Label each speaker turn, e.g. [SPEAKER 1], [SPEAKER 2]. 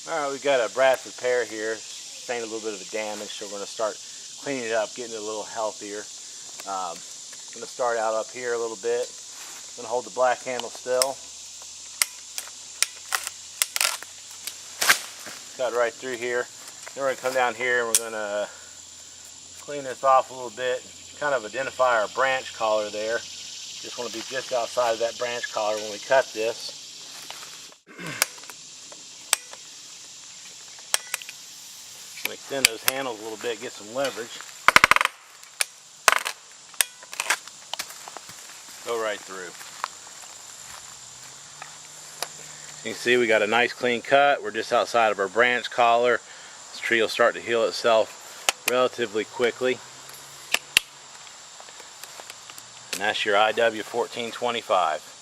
[SPEAKER 1] Alright, we got a Bradford Pear here, sustained a little bit of damage, so we're going to start cleaning it up, getting it a little healthier. I'm going to start out up here a little bit. I'm going to hold the black handle still. Cut right through here. Then we're going to come down here and we're going to clean this off a little bit, kind of identify our branch collar there. Just want to be just outside of that branch collar when we cut this. I'm going to extend those handles a little bit, get some leverage. Go right through. You can see we got a nice clean cut. We're just outside of our branch collar. This tree will start to heal itself relatively quickly. And that's your IW1425.